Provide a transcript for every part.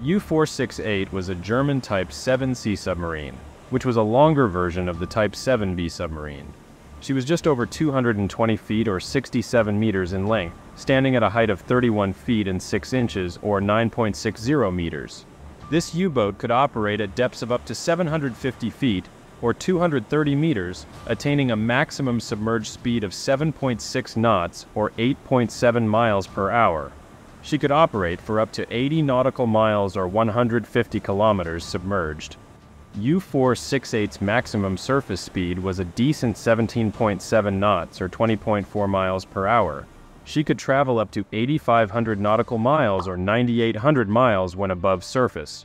U-468 was a German Type 7C submarine, which was a longer version of the Type 7B submarine. She was just over 220 feet or 67 meters in length, standing at a height of 31 feet and 6 inches or 9.60 meters. This U-boat could operate at depths of up to 750 feet or 230 meters, attaining a maximum submerged speed of 7.6 knots or 8.7 miles per hour. She could operate for up to 80 nautical miles or 150 kilometers submerged. U-468's maximum surface speed was a decent 17.7 knots or 20.4 miles per hour. She could travel up to 8,500 nautical miles or 9,800 miles when above surface.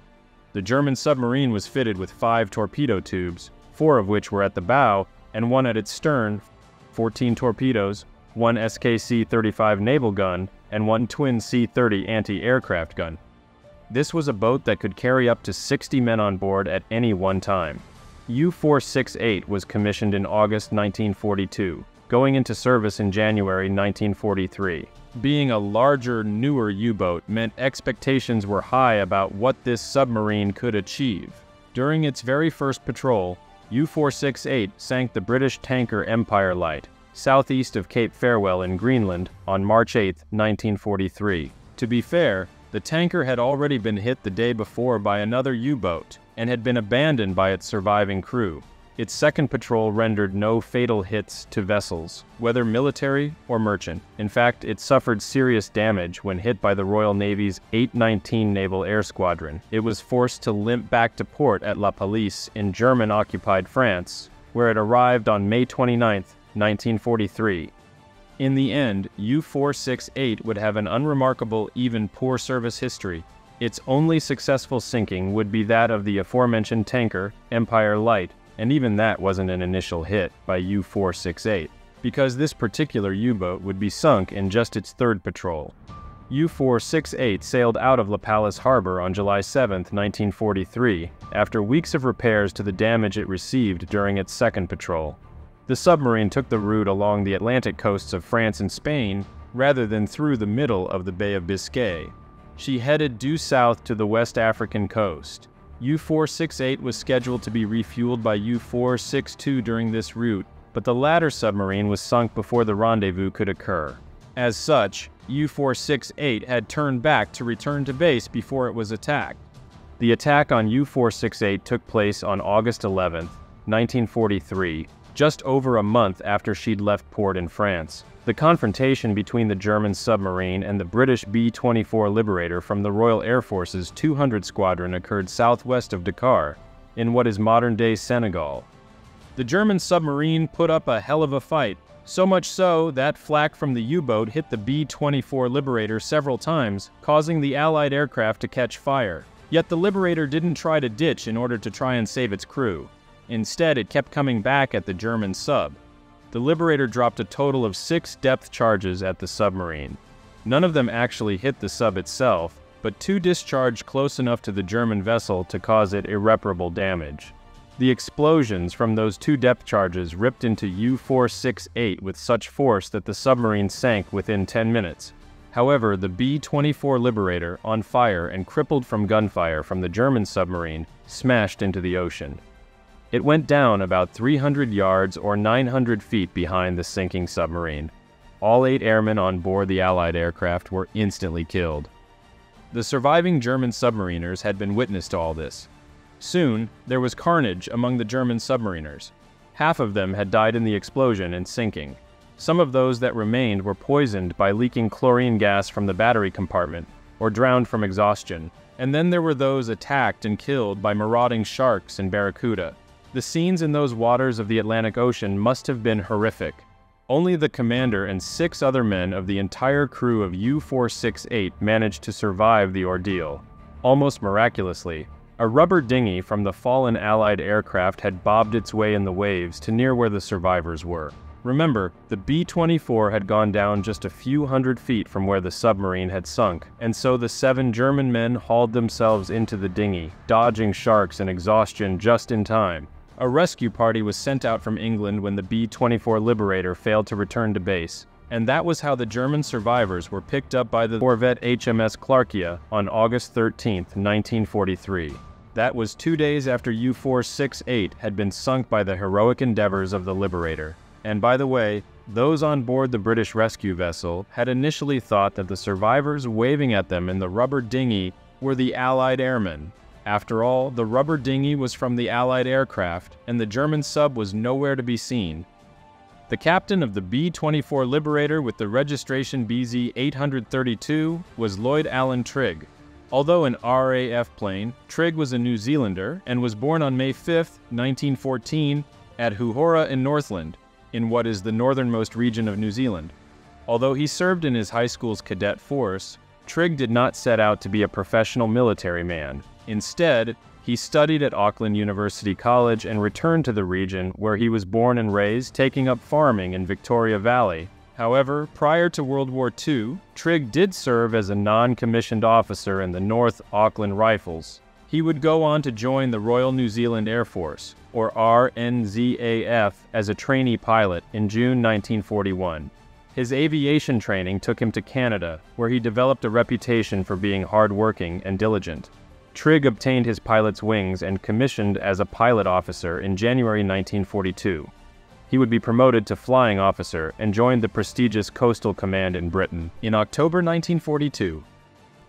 The German submarine was fitted with 5 torpedo tubes, 4 of which were at the bow and 1 at its stern, 14 torpedoes, 1 SKC-35 naval gun, and 1 twin C-30 anti-aircraft gun. This was a boat that could carry up to 60 men on board at any one time. U-468 was commissioned in August 1942, going into service in January 1943. Being a larger, newer U-boat meant expectations were high about what this submarine could achieve. During its very first patrol, U-468 sank the British tanker Empire Light, southeast of Cape Farewell in Greenland, on March 8, 1943. To be fair, the tanker had already been hit the day before by another U-boat and had been abandoned by its surviving crew. Its second patrol rendered no fatal hits to vessels, whether military or merchant. In fact, it suffered serious damage when hit by the Royal Navy's 819 Naval Air Squadron. It was forced to limp back to port at La Pallice in German-occupied France, where it arrived on May 29, 1943. In the end, U-468 would have an unremarkable, even poor service history. Its only successful sinking would be that of the aforementioned tanker, Empire Light, and even that wasn't an initial hit by U-468, because this particular U-boat would be sunk in just its third patrol. U-468 sailed out of La Pallice Harbor on July 7, 1943, after weeks of repairs to the damage it received during its second patrol. The submarine took the route along the Atlantic coasts of France and Spain, rather than through the middle of the Bay of Biscay. She headed due south to the West African coast. U-468 was scheduled to be refueled by U-462 during this route, but the latter submarine was sunk before the rendezvous could occur. As such, U-468 had turned back to return to base before it was attacked. The attack on U-468 took place on August 11, 1943, just over a month after she'd left port in France. The confrontation between the German submarine and the British B-24 Liberator from the Royal Air Force's 200 Squadron occurred southwest of Dakar, in what is modern-day Senegal. The German submarine put up a hell of a fight, so much so that flak from the U-boat hit the B-24 Liberator several times, causing the Allied aircraft to catch fire. Yet the Liberator didn't try to ditch in order to try and save its crew. Instead, it kept coming back at the German sub. The Liberator dropped a total of 6 depth charges at the submarine. None of them actually hit the sub itself, but 2 discharged close enough to the German vessel to cause it irreparable damage. The explosions from those 2 depth charges ripped into U-468 with such force that the submarine sank within 10 minutes. However, the B-24 Liberator, on fire and crippled from gunfire from the German submarine, smashed into the ocean. It went down about 300 yards or 900 feet behind the sinking submarine. All 8 airmen on board the Allied aircraft were instantly killed. The surviving German submariners had been witness to all this. Soon, there was carnage among the German submariners. Half of them had died in the explosion and sinking. Some of those that remained were poisoned by leaking chlorine gas from the battery compartment, or drowned from exhaustion. And then there were those attacked and killed by marauding sharks and barracuda. The scenes in those waters of the Atlantic Ocean must have been horrific. Only the commander and 6 other men of the entire crew of U-468 managed to survive the ordeal. Almost miraculously, a rubber dinghy from the fallen Allied aircraft had bobbed its way in the waves to near where the survivors were. Remember, the B-24 had gone down just a few hundred feet from where the submarine had sunk, and so the 7 German men hauled themselves into the dinghy, dodging sharks and exhaustion just in time. A rescue party was sent out from England when the B-24 Liberator failed to return to base. And that was how the German survivors were picked up by the corvette HMS Clarkia on August 13, 1943. That was 2 days after U-468 had been sunk by the heroic endeavors of the Liberator. And by the way, those on board the British rescue vessel had initially thought that the survivors waving at them in the rubber dinghy were the Allied airmen. After all, the rubber dinghy was from the Allied aircraft, and the German sub was nowhere to be seen. The captain of the B-24 Liberator with the registration BZ-832 was Lloyd Trigg. Although an RAF plane, Trigg was a New Zealander and was born on May 5, 1914, at Houhora in Northland, in what is the northernmost region of New Zealand. Although he served in his high school's cadet force, Trigg did not set out to be a professional military man. Instead, he studied at Auckland University College and returned to the region where he was born and raised, taking up farming in Victoria Valley. However, prior to World War II, Trigg did serve as a non-commissioned officer in the North Auckland Rifles. He would go on to join the Royal New Zealand Air Force, or RNZAF, as a trainee pilot in June 1941. His aviation training took him to Canada, where he developed a reputation for being hardworking and diligent. Trigg obtained his pilot's wings and commissioned as a pilot officer in January 1942. He would be promoted to flying officer and joined the prestigious Coastal Command in Britain in October 1942.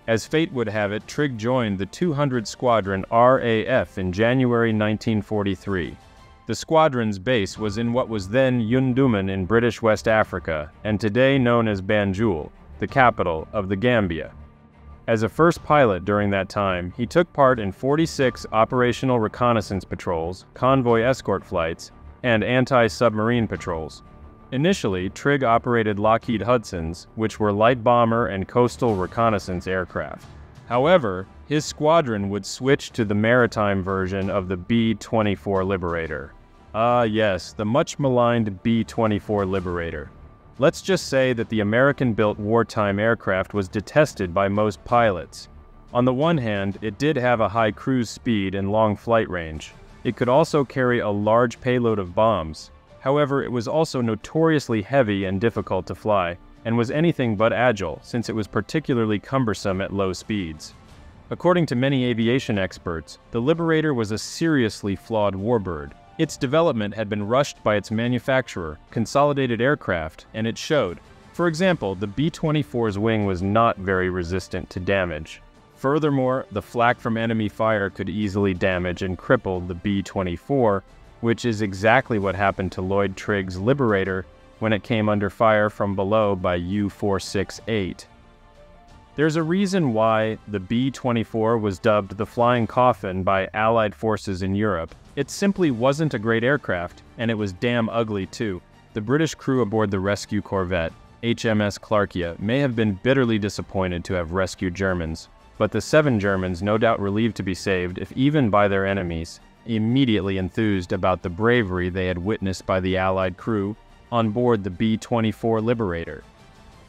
As fate would have it, Trigg joined the 200 Squadron RAF in January 1943. The squadron's base was in what was then Yunduman in British West Africa, and today known as Banjul, the capital of the Gambia. As a first pilot during that time, he took part in 46 operational reconnaissance patrols, convoy escort flights, and anti-submarine patrols. Initially, Trigg operated Lockheed Hudsons, which were light bomber and coastal reconnaissance aircraft. However, his squadron would switch to the maritime version of the B-24 Liberator. Ah yes, the much-maligned B-24 Liberator. Let's just say that the American-built wartime aircraft was detested by most pilots. On the one hand, it did have a high cruise speed and long flight range. It could also carry a large payload of bombs. However, it was also notoriously heavy and difficult to fly, and was anything but agile, since it was particularly cumbersome at low speeds. According to many aviation experts, the Liberator was a seriously flawed warbird. Its development had been rushed by its manufacturer, Consolidated Aircraft, and it showed. For example, the B-24's wing was not very resistant to damage. Furthermore, the flak from enemy fire could easily damage and cripple the B-24, which is exactly what happened to Lloyd Trigg's Liberator when it came under fire from below by U-468. There's a reason why the B-24 was dubbed the Flying Coffin by Allied forces in Europe. It simply wasn't a great aircraft, and it was damn ugly too. The British crew aboard the rescue corvette, HMS Clarkia, may have been bitterly disappointed to have rescued Germans, but the 7 Germans, no doubt relieved to be saved, if even by their enemies, immediately enthused about the bravery they had witnessed by the Allied crew on board the B-24 Liberator.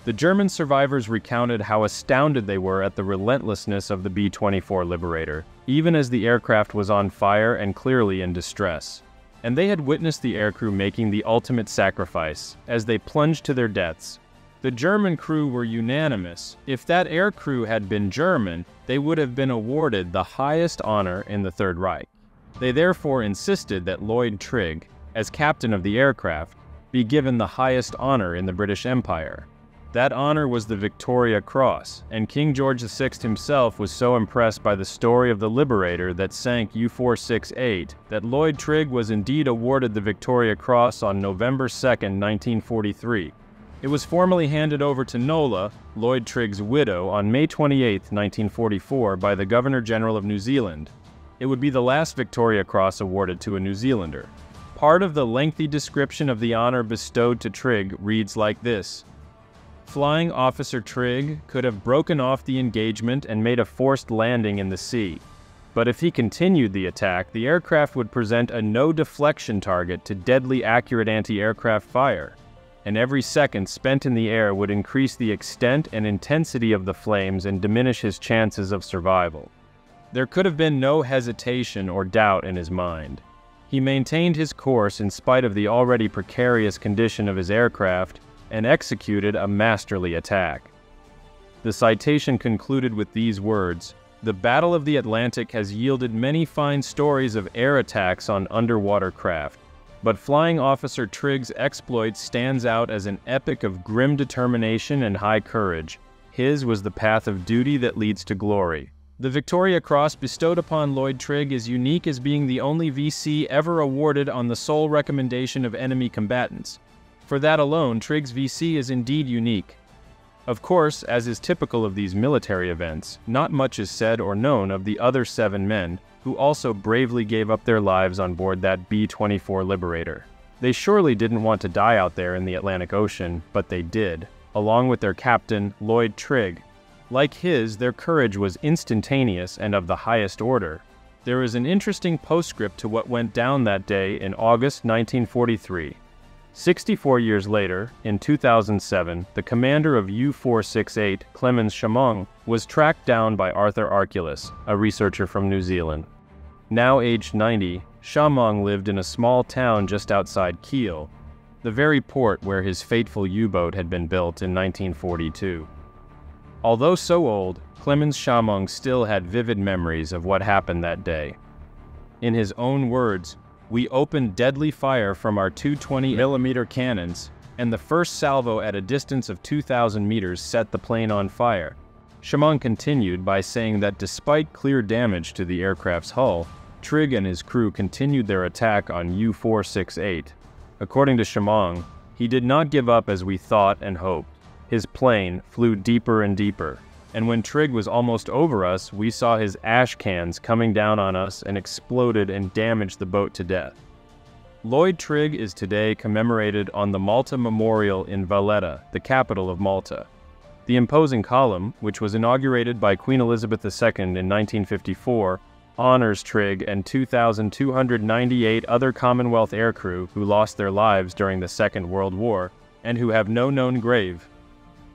The German survivors recounted how astounded they were at the relentlessness of the B-24 Liberator, even as the aircraft was on fire and clearly in distress. And they had witnessed the aircrew making the ultimate sacrifice, as they plunged to their deaths. The German crew were unanimous. If that aircrew had been German, they would have been awarded the highest honor in the Third Reich. They therefore insisted that Lloyd Trigg, as captain of the aircraft, be given the highest honor in the British Empire. That honor was the Victoria Cross, and King George VI himself was so impressed by the story of the Liberator that sank U-468 that Lloyd Trigg was indeed awarded the Victoria Cross on November 2, 1943. It was formally handed over to Nola, Lloyd Trigg's widow, on May 28, 1944 by the Governor-General of New Zealand. It would be the last Victoria Cross awarded to a New Zealander. Part of the lengthy description of the honor bestowed to Trigg reads like this: Flying Officer Trigg could have broken off the engagement and made a forced landing in the sea. But if he continued the attack, the aircraft would present a no-deflection target to deadly accurate anti-aircraft fire, and every second spent in the air would increase the extent and intensity of the flames and diminish his chances of survival. There could have been no hesitation or doubt in his mind. He maintained his course in spite of the already precarious condition of his aircraft, and executed a masterly attack. The citation concluded with these words, "The Battle of the Atlantic has yielded many fine stories of air attacks on underwater craft, but Flying Officer Trigg's exploit stands out as an epic of grim determination and high courage. His was the path of duty that leads to glory." The Victoria Cross bestowed upon Lloyd Trigg is unique as being the only VC ever awarded on the sole recommendation of enemy combatants. For that alone, Trigg's VC is indeed unique. Of course, as is typical of these military events, not much is said or known of the other 7 men who also bravely gave up their lives on board that B-24 Liberator. They surely didn't want to die out there in the Atlantic Ocean, but they did, along with their captain, Lloyd Trigg. Like his, their courage was instantaneous and of the highest order. There is an interesting postscript to what went down that day in August 1943. 64 years later, in 2007, the commander of U-468, Clemens Chamong, was tracked down by Arthur Arculus, a researcher from New Zealand. Now aged 90, Chamong lived in a small town just outside Kiel, the very port where his fateful U-boat had been built in 1942. Although so old, Clemens Chamong still had vivid memories of what happened that day. In his own words, "We opened deadly fire from our 220mm cannons, and the first salvo at a distance of 2,000 meters set the plane on fire." Chamong continued by saying that despite clear damage to the aircraft's hull, Trigg and his crew continued their attack on U-468. According to Chamong, "He did not give up as we thought and hoped. His plane flew deeper and deeper, and when Trigg was almost over us, we saw his ash cans coming down on us and exploded and damaged the boat to death." Lloyd Trigg is today commemorated on the Malta Memorial in Valletta, the capital of Malta. The imposing column, which was inaugurated by Queen Elizabeth II in 1954, honors Trigg and 2,298 other Commonwealth aircrew who lost their lives during the Second World War and who have no known grave.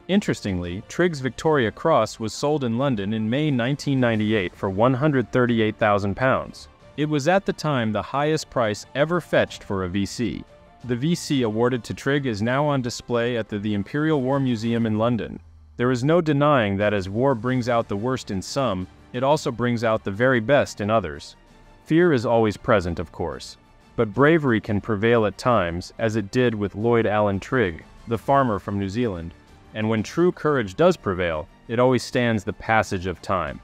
Interestingly, Trigg's Victoria Cross was sold in London in May 1998 for £138,000. It was at the time the highest price ever fetched for a VC. The VC awarded to Trigg is now on display at the Imperial War Museum in London. There is no denying that as war brings out the worst in some, it also brings out the very best in others. Fear is always present, of course, but bravery can prevail at times, as it did with Lloyd Allan Trigg, the farmer from New Zealand. And when true courage does prevail, it always stands the passage of time.